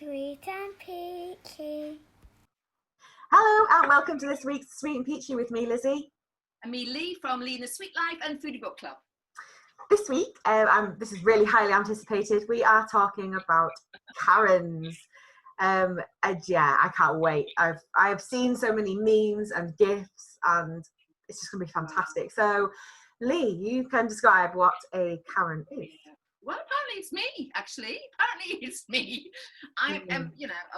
Sweet and Peachy. Hello and welcome to this week's Sweet and Peachy with me, Lizzie. And me, Lee, from Lee and the Sweet Life and Foodie Book Club. This week, this is really highly anticipated, we are talking about Karens. And yeah, I can't wait. I've seen so many memes and GIFs and it's just going to be fantastic. So, Lee, you can describe what a Karen is. Well, apparently it's me, actually. Apparently it's me. I am,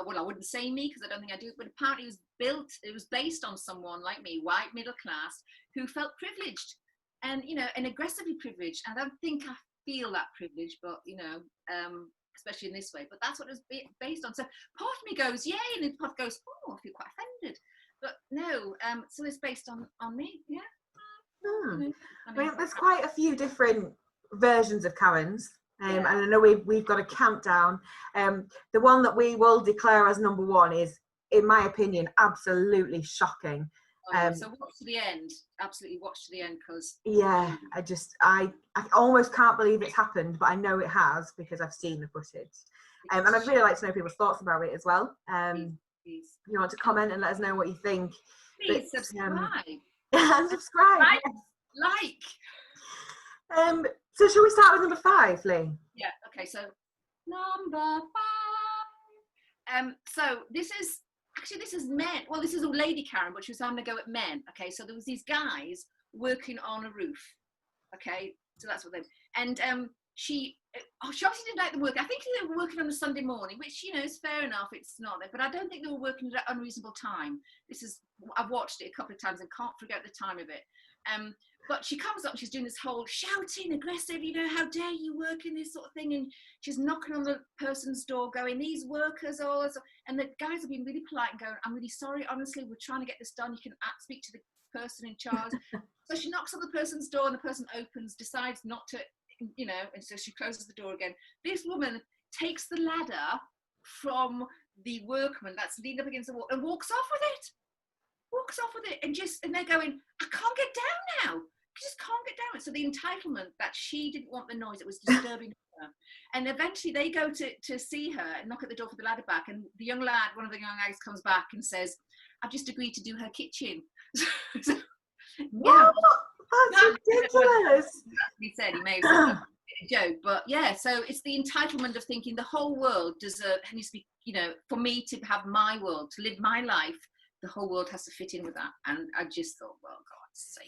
well, I wouldn't say me because I don't think I do, but apparently it was based on someone like me, white, middle class, who felt privileged and, and aggressively privileged. I don't think I feel that privilege, but, especially in this way, but that's what it's based on. So part of me goes, yay, and the part goes, oh, I feel quite offended. But no, so it's based on me, yeah. I mean, there's quite a few different versions of Karens, and I know we've got a countdown. The one that we will declare as number one is, in my opinion, absolutely shocking. So watch to the end. Absolutely watch to the end, because I almost can't believe it's happened, but I know it has because I've seen the footage. And I'd really like to know people's thoughts about it as well. Please. If you want to comment and let us know what you think. Please subscribe. And subscribe. Like. So shall we start with number 5, Lee? Yeah, okay, so number 5. So this is men. Well, this is a lady Karen, but she was having a go at men. Okay, so there was these guys working on a roof. Okay, so that's what they. And she obviously didn't like the work. I think they were working on a Sunday morning, which is fair enough. It's not, but I don't think they were working at an unreasonable time. I've watched it a couple of times and can't forget the time of it. But she comes up and she's doing this whole shouting, aggressive, how dare you work in this sort of thing, and she's knocking on the person's door going, these workers all, and the guys are being really polite and going, I'm really sorry, honestly, we're trying to get this done, you can speak to the person in charge. So she knocks on the person's door and the person opens, decides not to, and so she closes the door again. This woman takes the ladder from the workman that's leaned up against the wall and walks off with it, and they're going, I can't get down now. I just can't get down. So the entitlement that she didn't want the noise, it was disturbing her. And eventually they go to see her and knock at the door for the ladder back. And the young lad, one of the young guys, comes back and says, I've just agreed to do her kitchen. What? That's ridiculous. He said, he may have said a joke, but yeah, so it's the entitlement of thinking the whole world needs to be, for me to have my world, to live my life, the whole world has to fit in with that. And I just thought, well, God's sake.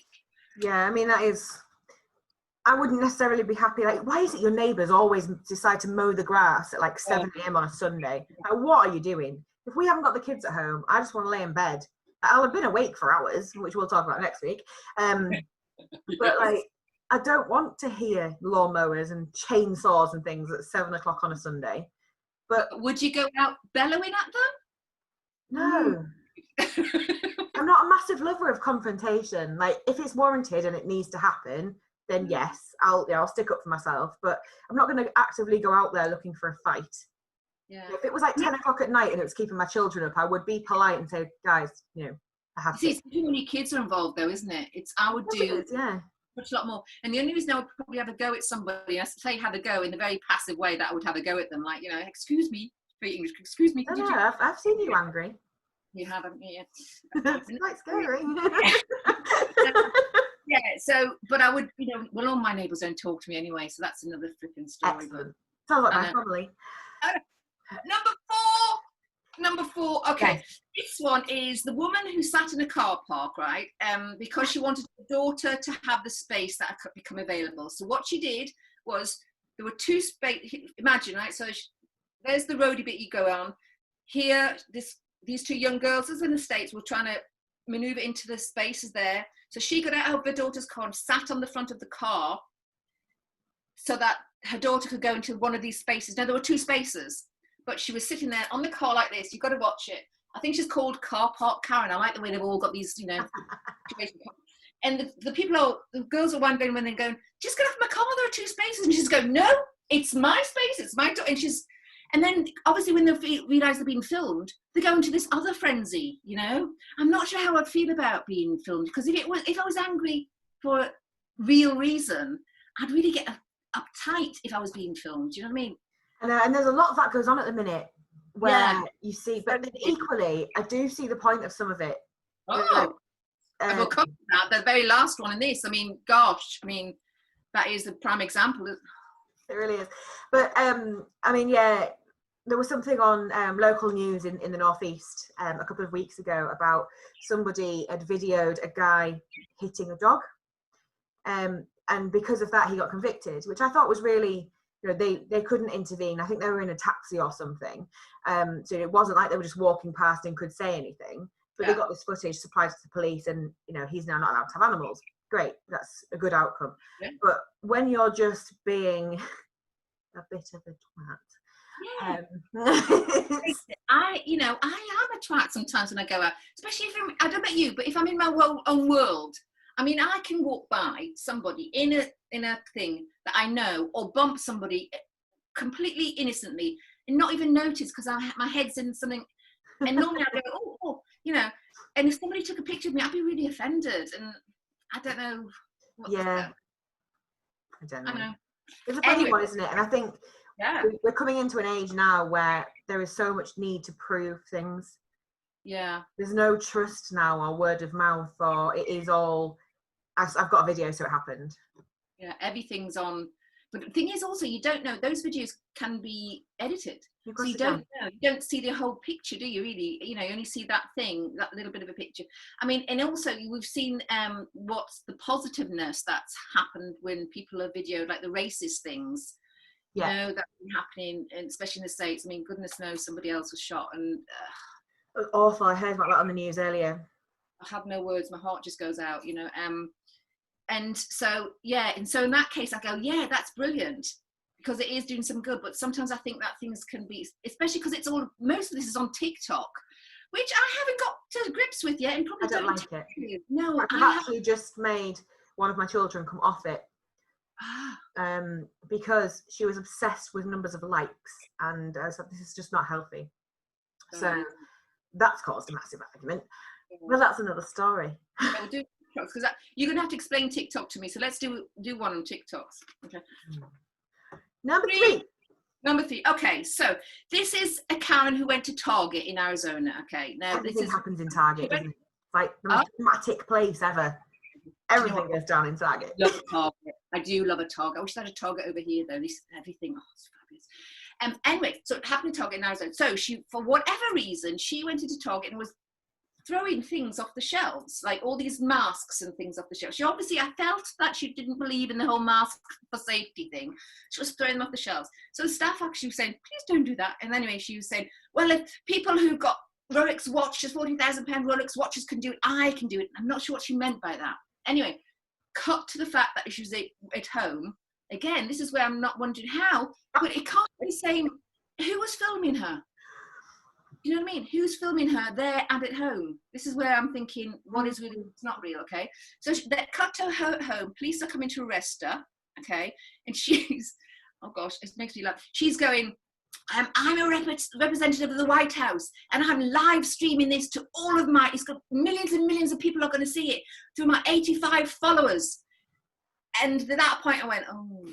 Yeah, I mean, I wouldn't necessarily be happy. Like, why is it your neighbours always decide to mow the grass at like 7 a.m. on a Sunday? Like, what are you doing? If we haven't got the kids at home, I just want to lay in bed. I'll have been awake for hours, which we'll talk about next week. But like, I don't want to hear lawnmowers and chainsaws and things at 7 o'clock on a Sunday. But would you go out bellowing at them? No. I'm not a massive lover of confrontation. Like, if it's warranted and it needs to happen, then yes, I'll stick up for myself. But I'm not going to actively go out there looking for a fight. Yeah. If it was like 10 o'clock at night and it was keeping my children up, I would be polite and say, guys, I have to. It's too many kids are involved, though, isn't it? I would do much a lot more. And the only reason I would probably have a go at somebody, I say have a go in the very passive way that I would have a go at them, like, excuse me, very English, excuse me. No, I've seen you angry. You haven't, yeah. It's quite scary. Yeah, so, but I would, well, all my neighbours don't talk to me anyway, so that's another flipping story. Excellent. Sounds like my family. Number four, okay. Yes. This one is the woman who sat in a car park, right, because she wanted her daughter to have the space that could become available. So what she did was, there were two spaces, imagine, right, so there's the roady bit you go on. Here, these two young girls, as in the States, were trying to maneuver into the spaces there. So she got out of her daughter's car and sat on the front of the car so that her daughter could go into one of these spaces. Now, there were two spaces, but she was sitting there on the car like this. You've got to watch it. I think she's called Car Park Karen. I like the way they've all got these, situations. And the girls are wondering when they're going, just get off my car, there are two spaces. And she's going, no, it's my space, it's my door. And then, obviously, when they realise they're being filmed, they go into this other frenzy, I'm not sure how I'd feel about being filmed, because if I was angry for a real reason, I'd really get uptight if I was being filmed. Do you know what I mean? And there's a lot of that goes on at the minute. where you see, but then equally, I do see the point of some of it. Oh, I will come to that. The very last one in this. I mean, gosh, I mean, that is the prime example. It really is. But I mean, yeah, there was something on local news in the Northeast a couple of weeks ago about somebody had videoed a guy hitting a dog. And because of that, he got convicted, which I thought was really, you know, they couldn't intervene. I think they were in a taxi or something. So it wasn't like they were just walking past and could say anything. But they got this footage supplied to the police, and, you know, he's now not allowed to have animals. Great, that's a good outcome. Yeah. But when you're just being a bit of a twat. I am a twat sometimes when I go out, especially if I don't know about you, but if I'm in my own world. I mean, I can walk by somebody in a thing that I know, or bump somebody completely innocently and not even notice because my head's in something. And normally I go, oh, you know. And if somebody took a picture of me, I'd be really offended. And I don't know. I don't know. I know. It's a funny one, isn't it? And I think we're coming into an age now where there is so much need to prove things. Yeah. There's no trust now, or word of mouth, or it is all, I've got a video, so it happened. Yeah, everything's on. But the thing is also, you don't know, those videos can be edited. So you don't know, you don't see the whole picture, do you really? You know, you only see that thing, that little bit of a picture. I mean, and also we've seen what's the positiveness that's happened when people are videoed, like the racist things. You know, that's been happening, and especially in the States. I mean, goodness knows somebody else was shot, and it was awful. I heard about that on the news earlier. I have no words. My heart just goes out, you know. And so, and so in that case, I go, yeah, that's brilliant, because it is doing some good. But sometimes I think that things can be, especially because it's all, most of this is on TikTok, which I haven't got to grips with yet, and probably I don't like it. No, I actually just made one of my children come off it. Because she was obsessed with numbers of likes, and I was like, this is just not healthy. So that's caused a massive argument. Well, that's another story. We'll do TikToks, because you're going to have to explain TikTok to me. So let's do one on TikToks. Okay. Number three. Okay, so this is a Karen who went to Target in Arizona. Okay, now everything happens in Target, doesn't it? It's like the most dramatic place ever. Everything goes down in Target. Love Target. I do love a Target. I wish I had a Target over here, though. Everything, it's fabulous. Anyway, so it happened in Target in Arizona. So she, for whatever reason, she went into Target and was throwing things off the shelves, like all these masks and things off the shelves. I felt that she didn't believe in the whole mask for safety thing. She was throwing them off the shelves. So the staff actually was saying, please don't do that. And anyway, she was saying, well, if people who got Rolex watches, £40,000 Rolex watches can do it, I can do it. I'm not sure what she meant by that. Anyway, cut to the fact that she was at home. Again, this is where I'm not wondering how, but it can't be saying who was filming her. You know what I mean? Who's filming her there and at home? This is where I'm thinking, what is really, it's not real, okay? So they cut to her home. Police are coming to arrest her, okay? And she's, oh gosh, it makes me laugh. She's going, I'm a representative of the White House, and I'm live streaming this to all of my, it's got millions and millions of people are going to see it through my 85 followers. And at that point I went, oh,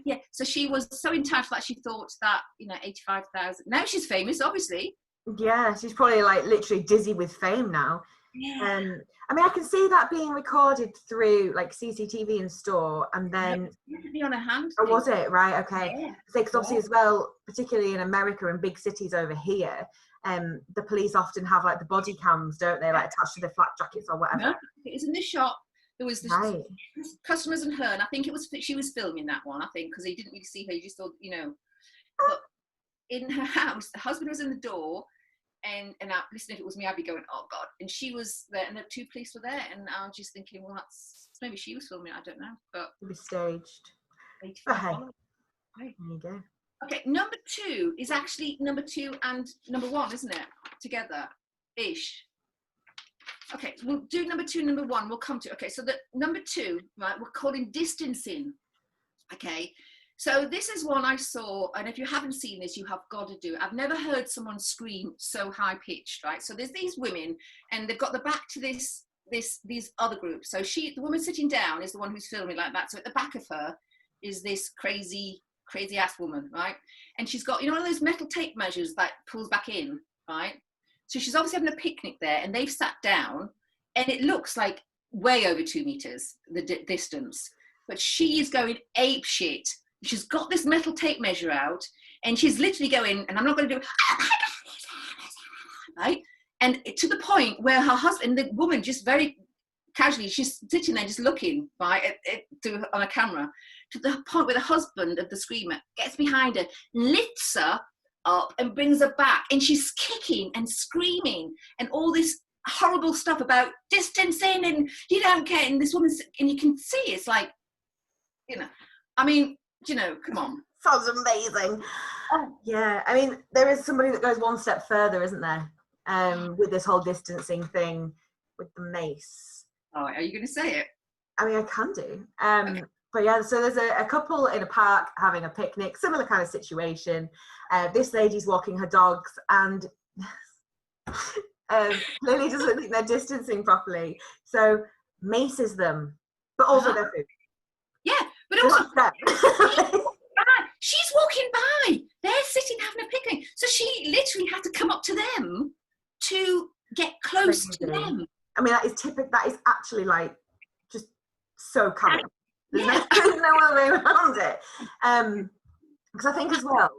dear. So she was so entitled that she thought that, 85,000. Now she's famous, obviously. Yeah, she's probably like literally dizzy with fame now. Yeah. I mean, I can see that being recorded through like CCTV in store, and then be on her hand. Oh, was it? Right, okay. Yeah. Because obviously as well, particularly in America and big cities over here, the police often have like the body cams, don't they? Like attached to their flak jackets or whatever. No, it was in this shop. There was the customers and her, and I think she was filming that one, I think, because he didn't really see her. He just thought, But in her house, the husband was in the door, and listen, if it was me, I'd be going, oh God. And she was there, and the two police were there, and I was just thinking, well, that's maybe she was filming. I don't know, but it was staged. There you go. Okay, number 2 is actually number 2 and number 1, isn't it? Together, ish. Okay, we'll do number 2 and number 1. We'll come to, okay, so the number 2, right, we're calling distancing. Okay, so this is one I saw, and if you haven't seen this, you have got to do it. I've never heard someone scream so high pitched, right? So there's these women, and they've got the back to these other groups. So the woman sitting down is the one who's filming like that. So at the back of her is this crazy crazy ass woman, right? And she's got, you know, one of those metal tape measures that pulls back in, right? So she's obviously having a picnic there, and they've sat down, and it looks like way over 2 meters, the distance. But she is going ape shit. She's got this metal tape measure out, and she's literally going, and I'm not going to do it, right? And to the point where her husband, the woman, just very casually, she's sitting there just looking, right, on a camera, to the point where the husband of the screamer gets behind her, lifts her up and brings her back, and she's kicking and screaming and all this horrible stuff about distancing and you don't care, and this woman's, and you can see it's like, you know, I mean, you know, come on. Sounds amazing. Yeah, I mean, there is somebody that goes one step further, isn't there? With this whole distancing thing with the mace. Oh, are you going to say it? I mean, I can do. Okay. But yeah, so there's a couple in a park having a picnic, similar kind of situation. This lady's walking her dogs, and clearly doesn't think they're distancing properly, so maces them, but also their food. Yeah, but So also that's them. she's walking by. They're sitting having a picnic, so she literally had to come up to them to get close to them. I mean, that is typical. That is actually like just so common. There's Yeah. no other way around it. Because I think as well,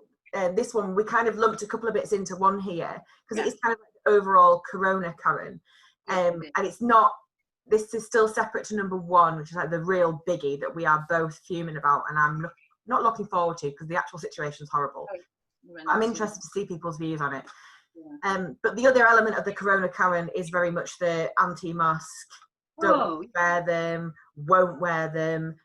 this one we kind of lumped a couple of bits into one here because it is kind of like the overall Corona Karen, and it's not. This is still separate to number one, which is like the real biggie that we are both fuming about, and I'm not looking forward to because the actual situation is horrible. I'm interested to see people's views on it. Yeah. But the other element of the Corona Karen is very much the anti-mask, don't wear them, won't wear them.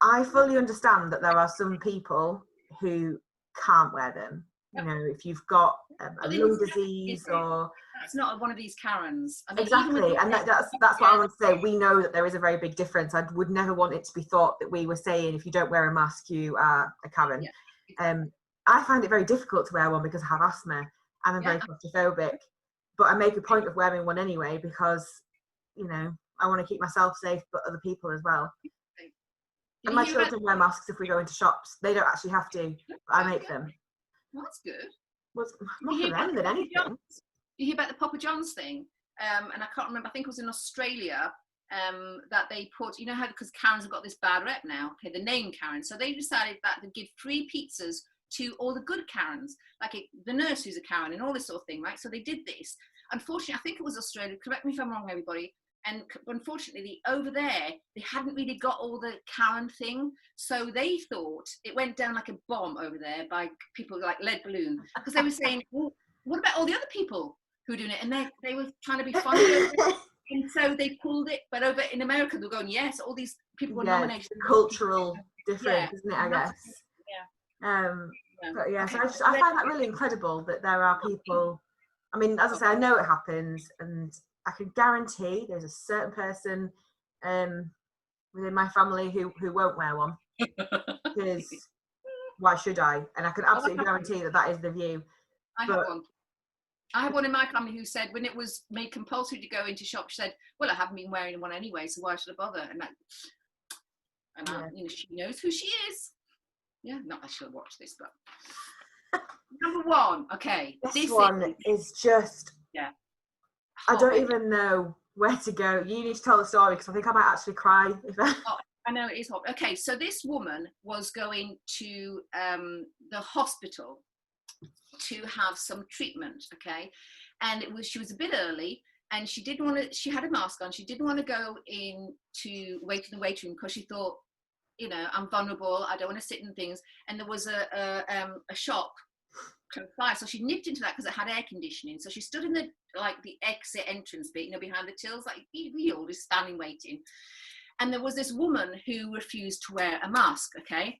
I fully understand that there are some people who can't wear them. You know, if you've got a lung disease or... It's not one of these Karens. I mean, exactly, and that's what I want to say. We know that there is a very big difference. I would never want it to be thought that we were saying if you don't wear a mask, you are a Karen. Yeah. I find it very difficult to wear one because I have asthma and I'm very claustrophobic. But I make a point of wearing one anyway because, you know, I want to keep myself safe, but other people as well. And my children wear masks if we go into shops. They don't actually have to, but I make them. Well, that's good. Well, more for them than anything. You hear about the Papa John's thing? And I can't remember, I think it was in Australia, that they put, you know how, because Karens have got this bad rep now, okay, the name Karen. So they decided that they'd give free pizzas to all the good Karens, like the nurse who's a Karen and all this sort of thing, right? So they did this. Unfortunately, I think it was Australia, correct me if I'm wrong, everybody. And unfortunately, over there, they hadn't really got all the Karen thing. So they thought it went down like a bomb over there by people like lead balloon. Because they were saying, well, what about all the other people who were doing it? And they were trying to be funny over it. And so they pulled it. But over in America, they're going, yes, all these people were nominated. Cultural difference, isn't it, I guess? Yeah. But yeah, so I find that really incredible that there are people, I mean, as I say, I know it happens, and I can guarantee there's a certain person within my family who won't wear one because why should I? And I can absolutely guarantee that is the view. I have one in my family who said when it was made compulsory to go into shops, she said, well, I haven't been wearing one anyway, so why should I bother? And you know, she knows who she is. Yeah, not that she'll watch this, but number one, okay. This one is just, I don't even know where to go. You need to tell the story because I think I might actually cry. I know it is hot. Okay, so this woman was going to the hospital to have some treatment, okay, and she was a bit early, and she didn't want to. She had a mask on. She didn't want to go in to wait in the waiting room because she thought, you know, I'm vulnerable. I don't want to sit in things. And there was a shop close by, so she nipped into that because it had air conditioning. So she stood in the exit entrance bit, you know, behind the tills, like we all just standing waiting. And there was this woman who refused to wear a mask, okay?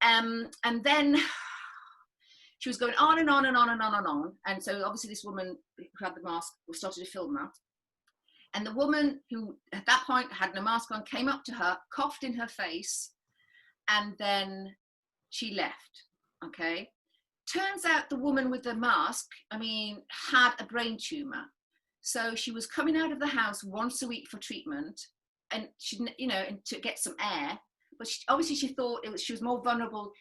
And then she was going on and on and on and on and on. And so obviously this woman who had the mask started to film that. And the woman who at that point had no mask on came up to her, coughed in her face, and then she left, okay? Turns out the woman with the mask, I mean, had a brain tumor. So she was coming out of the house once a week for treatment, and she, you know, and to get some air. But obviously she thought she was more vulnerable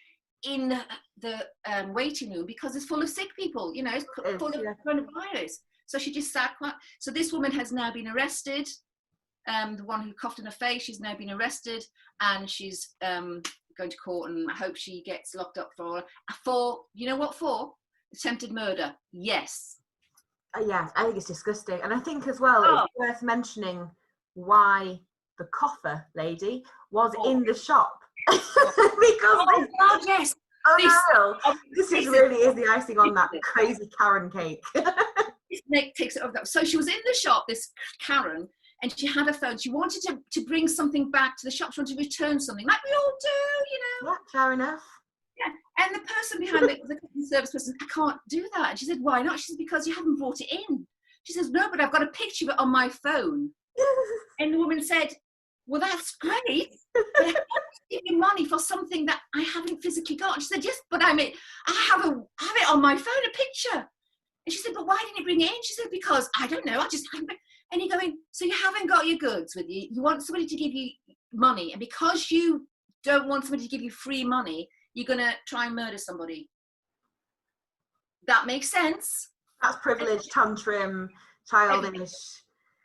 in the waiting room because it's full of sick people, you know, it's full of coronavirus. So she just sat quiet. So this woman has now been arrested. The one who coughed in her face, she's now been arrested, and she's going to court, and I hope she gets locked up for you know what for? Attempted murder. Yes. Yeah, I think it's disgusting. And I think as well, it's worth mentioning why the coffer lady was in the shop. Because yes. This really is the icing on that crazy Karen cake. Nick takes it over. So she was in the shop, this Karen, and she had a phone. She wanted to bring something back to the shop. She wanted to return something, like we all do, you know. Yeah, fair enough. Yeah, and the person behind the customer service person, I can't do that. And she said, why not? She said, because you haven't brought it in. She says, no, but I've got a picture of it on my phone. And the woman said, well, that's great, but I can't give you money for something that I haven't physically got. And she said, yes, but I have it on my phone, a picture. And she said, but why didn't you bring it in? She said, because I don't know, I just haven't. And you're going, so you haven't got your goods with you. You want somebody to give you money. And because you don't want somebody to give you free money, you're going to try and murder somebody. That makes sense. That's privilege, tantrum, childish.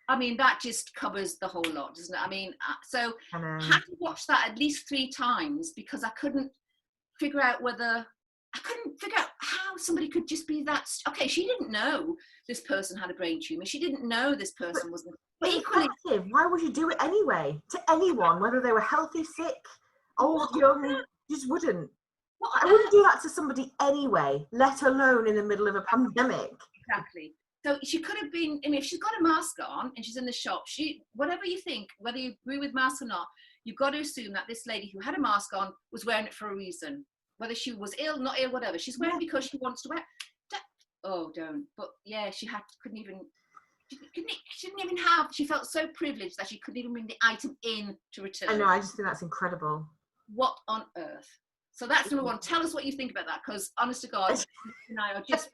I mean, that just covers the whole lot, doesn't it? I mean, so I had to watch that at least 3 times because I couldn't figure out how somebody could just be that. Okay, she didn't know this person had a brain tumor. She didn't know this person was. But equally, why would you do it anyway? To anyone, whether they were healthy, sick, old, young, you just wouldn't. I wouldn't do that to somebody anyway, let alone in the middle of a pandemic. Exactly. So she could have been, I mean, if she's got a mask on and she's in the shop, whatever you think, whether you agree with masks or not, you've got to assume that this lady who had a mask on was wearing it for a reason. Whether she was ill, not ill, whatever. She's wearing it because she wants to wear it. Oh, don't. But yeah, she didn't even have, she felt so privileged that she couldn't even bring the item in to return. I know, I just think that's incredible. What on earth? So that's number 1. Tell us what you think about that, because honest to God, you and I are just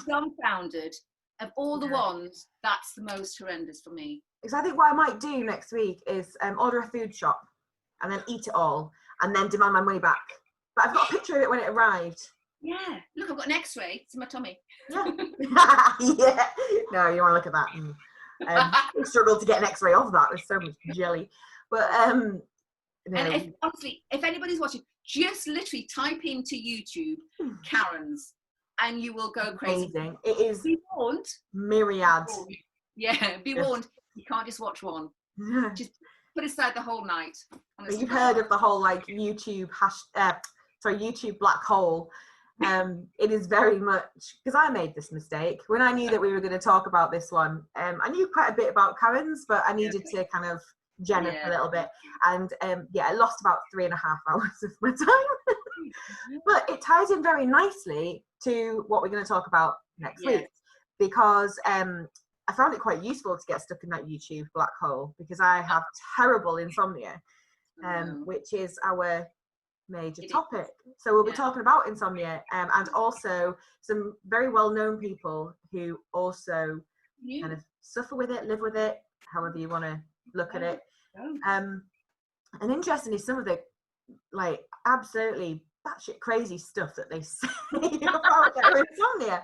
dumbfounded. Of all the ones, that's the most horrendous for me. Because I think what I might do next week is order a food shop and then eat it all and then demand my money back. But I've got a picture of it when it arrived. Yeah. Look, I've got an X-ray. It's in my tummy. Yeah. Yeah. No, you want to look at that. I struggled to get an X-ray of that. There's so much jelly. But no. And if anybody's watching, just literally type into YouTube Karens and you will go crazy. Amazing. It is. Be warned. Myriad. Yeah, be warned. You can't just watch one. Just put aside the whole night. You've heard of the whole like YouTube YouTube black hole. It is very much, because I made this mistake when I knew that we were going to talk about this one. I knew quite a bit about Karens, but I needed to kind of gen it a little bit, and I lost about 3.5 hours of my time. But it ties in very nicely to what we're going to talk about next week, because I found it quite useful to get stuck in that YouTube black hole, because I have terrible insomnia, which is our major topic. So we'll be talking about insomnia, and also some very well-known people who also kind of suffer with it, live with it, however you want to look at it. And interestingly, some of the like absolutely batshit crazy stuff that they say about their insomnia,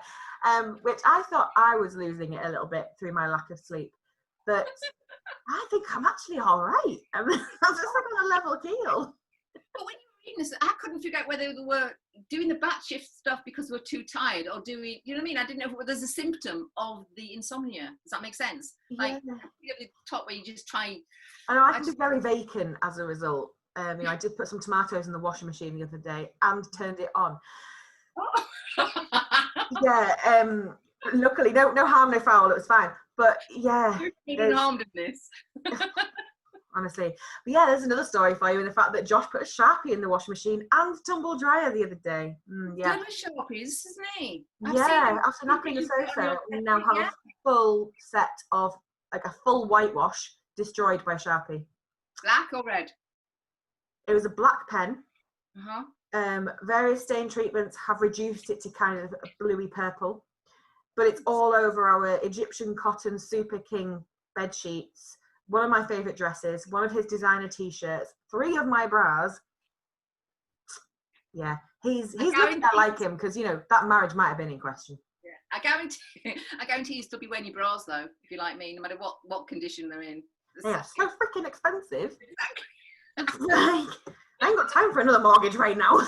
which I thought I was losing it a little bit through my lack of sleep, but I think I'm actually all right. I'm just like on a level keel. But when you were reading this, I couldn't figure out whether they were doing the batshit stuff because they were too tired, or doing, you know what I mean? I didn't know if there's a symptom of the insomnia. Does that make sense? Like at the top where you just try. I know, I can be very vacant as a result. I did put some tomatoes in the washing machine the other day and turned it on. Luckily, no harm, no foul. It was fine. But yeah, you're harmed in this. Honestly, but yeah, there's another story for you in the fact that Josh put a Sharpie in the washing machine and tumble dryer the other day. Good with Sharpies, isn't he? After napping the sofa, we now have a full set of like a full whitewash destroyed by Sharpie. Black or red? It was a black pen. Various stain treatments have reduced it to kind of a bluey purple, but it's all over our Egyptian cotton Super King bed sheets, one of my favourite dresses, one of his designer t-shirts, 3 of my bras. Yeah, He's lucky I like him because, you know, that marriage might have been in question. Yeah. I guarantee you still be wearing your bras though, if you like me, no matter what condition they're in. Yeah, so freaking expensive. Exactly. Like, I ain't got time for another mortgage right now.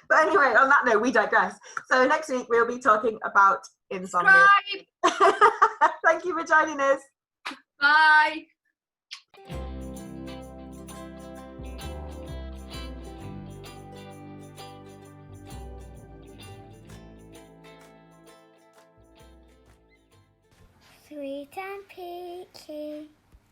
But anyway, on that note, we digress. So next week we'll be talking about insomnia. Thank you for joining us. Bye. Sweet and peachy.